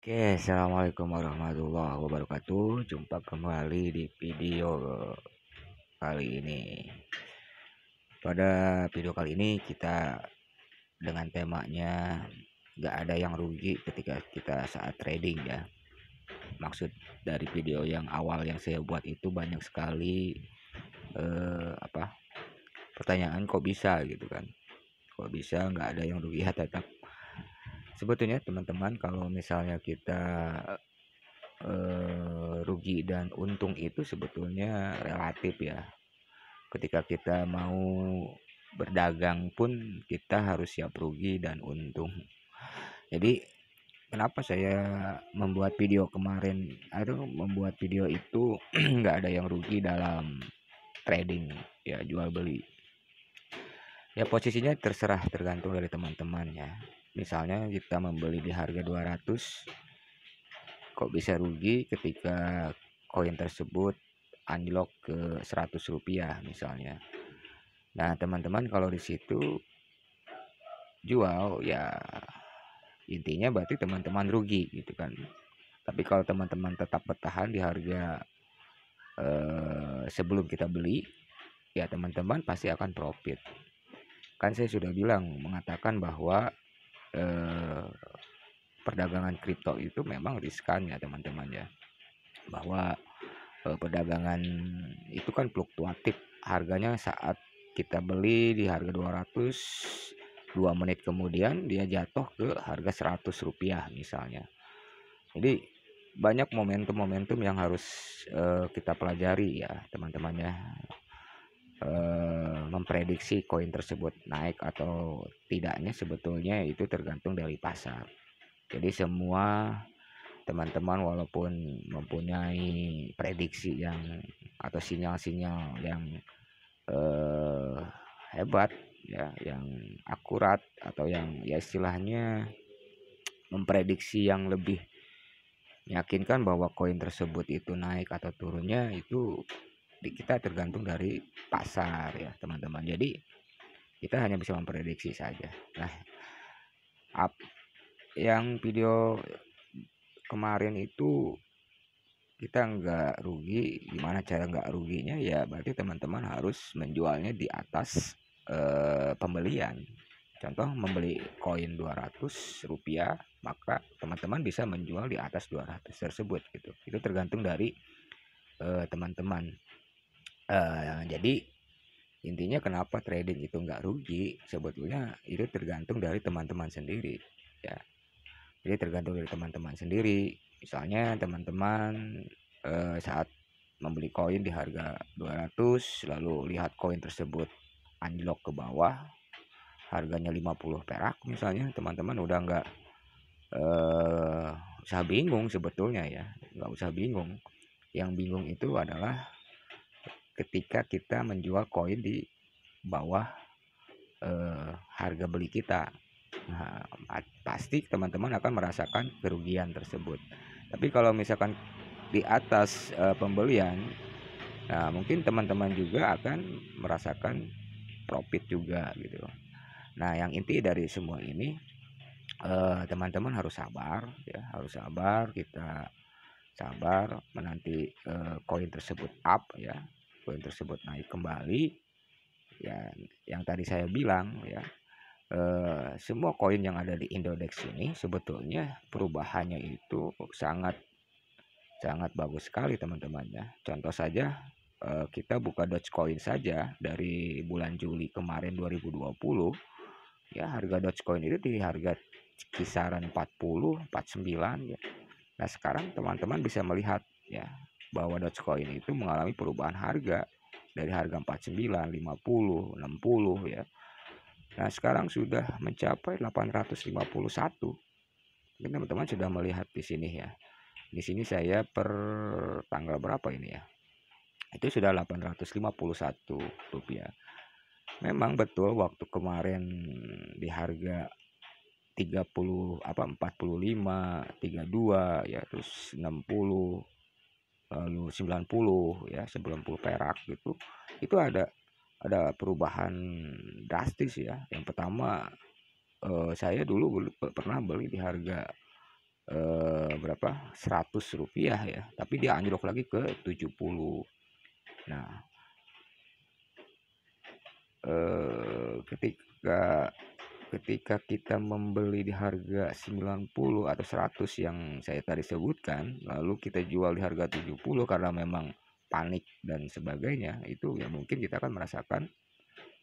Oke, assalamualaikum warahmatullahi wabarakatuh. Jumpa kembali di video kali ini. Pada video kali ini kita dengan temanya nggak ada yang rugi ketika kita saat trading ya. Maksud dari video yang awal yang saya buat itu banyak sekali pertanyaan kok bisa gitu kan. Kok bisa nggak ada yang rugi ya, tetap sebetulnya teman-teman kalau misalnya kita rugi dan untung itu sebetulnya relatif ya. Ketika kita mau berdagang pun kita harus siap rugi dan untung. Jadi kenapa saya membuat video kemarin atau membuat video itu nggak ada yang rugi dalam trading ya, jual beli. Ya posisinya terserah, tergantung dari teman-teman ya. Misalnya kita membeli di harga 200, kok bisa rugi ketika koin tersebut anjlok ke 100 rupiah misalnya. Nah teman-teman kalau di situ jual ya intinya berarti teman-teman rugi gitu kan. Tapi kalau teman-teman tetap bertahan di harga sebelum kita beli, ya teman-teman pasti akan profit. Kan saya sudah bilang mengatakan bahwa eh, perdagangan kripto itu memang riskan ya teman-teman ya. Bahwa perdagangan itu kan fluktuatif, harganya saat kita beli di harga 200, 2 menit kemudian dia jatuh ke harga 100 rupiah misalnya. Jadi banyak momentum-momentum yang harus kita pelajari ya teman-teman ya. Memprediksi koin tersebut naik atau tidaknya sebetulnya itu tergantung dari pasar. Jadi semua teman-teman walaupun mempunyai prediksi yang atau sinyal-sinyal yang eh, hebat ya, yang akurat atau yang ya istilahnya memprediksi yang lebih meyakinkan bahwa koin tersebut itu naik atau turunnya itu kita tergantung dari pasar ya teman-teman. Jadi kita hanya bisa memprediksi saja. Nah, yang video kemarin itu kita nggak rugi. Gimana cara nggak ruginya ya, berarti teman-teman harus menjualnya di atas pembelian. Contoh membeli koin 200 rupiah, maka teman-teman bisa menjual di atas 200 tersebut gitu. Itu tergantung dari teman-teman. Jadi intinya kenapa trading itu nggak rugi, sebetulnya itu tergantung dari teman-teman sendiri ya. Jadi tergantung dari teman-teman sendiri. Misalnya teman-teman saat membeli koin di harga 200 lalu lihat koin tersebut anjlok ke bawah, harganya 50 perak misalnya, teman-teman udah nggak eh, usah bingung sebetulnya ya, nggak usah bingung. Yang bingung itu adalah ketika kita menjual koin di bawah harga beli kita. Nah, pasti teman-teman akan merasakan kerugian tersebut. Tapi kalau misalkan di atas pembelian, nah mungkin teman-teman juga akan merasakan profit juga gitu. Nah, yang inti dari semua ini teman-teman harus sabar ya, harus sabar, kita sabar menanti koin tersebut up ya, koin tersebut naik kembali ya. Yang tadi saya bilang ya, semua koin yang ada di Indodex ini sebetulnya perubahannya itu sangat sangat bagus sekali teman-teman ya. Contoh saja kita buka Dogecoin saja dari bulan Juli kemarin 2020 ya, harga Dogecoin itu di harga kisaran 40, 49 ya. Nah, sekarang teman-teman bisa melihat ya bahwa Dogecoin itu mengalami perubahan harga dari harga 49, 50, 60 ya. Nah, sekarang sudah mencapai 851. Mungkin teman-teman sudah melihat di sini ya. Di sini saya per tanggal berapa ini ya? Itu sudah 851 rupiah. Memang betul waktu kemarin di harga 30 45, 32 ya, terus 60, lalu 90 ya, 90 perak gitu. Itu ada perubahan drastis ya. Yang pertama saya dulu pernah beli di harga berapa, Rp100 ya, tapi dia anjlok lagi ke 70. Nah, ketika ketika kita membeli di harga 90 atau 100 yang saya tadi sebutkan, lalu kita jual di harga 70 karena memang panik dan sebagainya, itu ya mungkin kita akan merasakan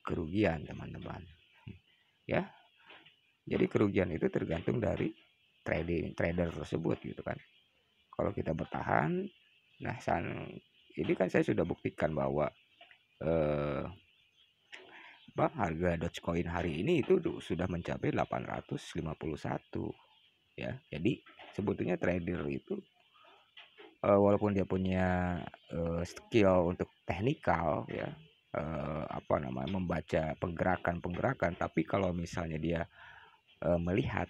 kerugian, teman-teman. Ya, jadi kerugian itu tergantung dari trader tersebut gitu kan. Kalau kita bertahan, nah ini kan saya sudah buktikan bahwa eh, harga Dogecoin hari ini itu sudah mencapai 851 ya. Jadi sebetulnya trader itu walaupun dia punya skill untuk teknikal ya, apa namanya, membaca penggerakan, tapi kalau misalnya dia melihat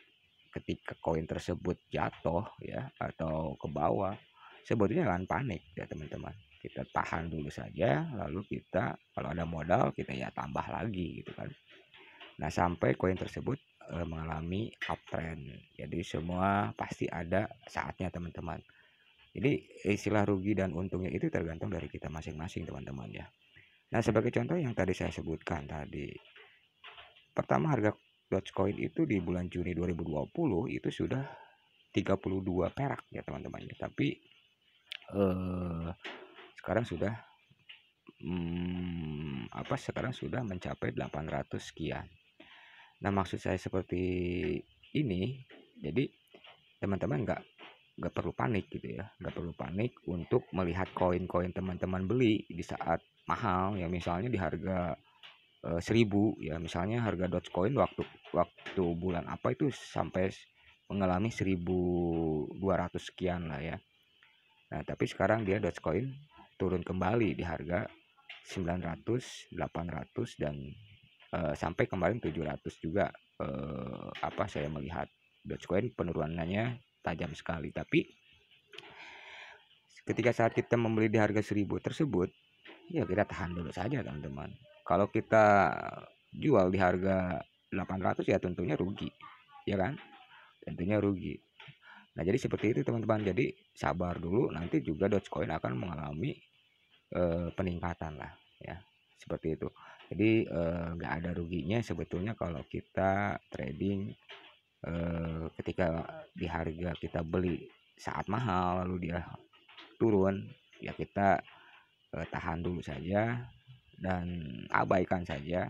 ketika koin tersebut jatuh ya atau ke bawah, sebetulnya jangan panik ya teman-teman. Kita tahan dulu saja, lalu kita kalau ada modal kita ya tambah lagi gitu kan. Nah, sampai koin tersebut mengalami uptrend. Jadi semua pasti ada saatnya teman-teman. Jadi istilah rugi dan untungnya itu tergantung dari kita masing-masing teman-teman ya. Nah, sebagai contoh yang tadi saya sebutkan tadi, pertama harga Dogecoin itu di bulan Juni 2020 itu sudah 32 perak ya teman-teman ya. Tapi sekarang sudah sekarang sudah mencapai 800 sekian. Nah, maksud saya seperti ini, jadi teman-teman nggak perlu panik gitu ya, nggak perlu panik untuk melihat koin-koin teman-teman beli di saat mahal ya, misalnya di harga 1000 ya, misalnya harga Dogecoin waktu waktu bulan apa itu sampai mengalami 1200 sekian lah ya. Nah, tapi sekarang dia Dogecoin turun kembali di harga 900, 800 dan sampai kemarin 700 juga. Saya melihat Dogecoin penurunannya tajam sekali. Tapi ketika saat kita membeli di harga 1000 tersebut, ya kita tahan dulu saja teman-teman. Kalau kita jual di harga 800 ya tentunya rugi, ya kan? Tentunya rugi. Nah, jadi seperti itu teman-teman. Jadi sabar dulu, nanti juga Dogecoin akan mengalami peningkatan lah ya. Seperti itu. Jadi nggak ada ruginya sebetulnya kalau kita trading ketika di harga kita beli saat mahal lalu dia turun, ya kita tahan dulu saja dan abaikan saja.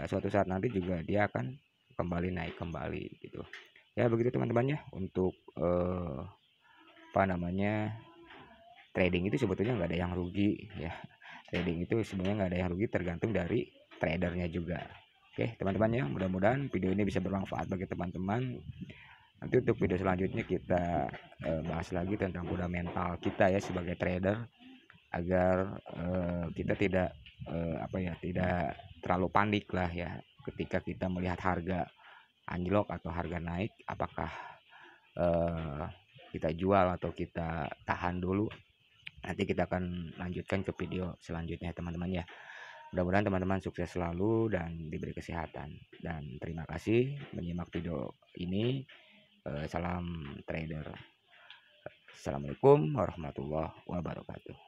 Suatu saat nanti juga dia akan kembali naik kembali gitu. Ya begitu teman-teman ya, untuk trading itu sebetulnya nggak ada yang rugi ya. Trading itu sebenarnya nggak ada yang rugi, tergantung dari tradernya juga. Oke teman-teman ya, mudah-mudahan video ini bisa bermanfaat bagi teman-teman. Nanti untuk video selanjutnya kita bahas lagi tentang fundamental kita ya sebagai trader, agar kita tidak tidak terlalu panik lah ya ketika kita melihat harga anjlok atau harga naik, apakah kita jual atau kita tahan dulu. Nanti kita akan lanjutkan ke video selanjutnya teman-teman ya. Mudah-mudahan teman-teman sukses selalu dan diberi kesehatan. Dan terima kasih menyimak video ini. Salam trader. Assalamualaikum warahmatullahi wabarakatuh.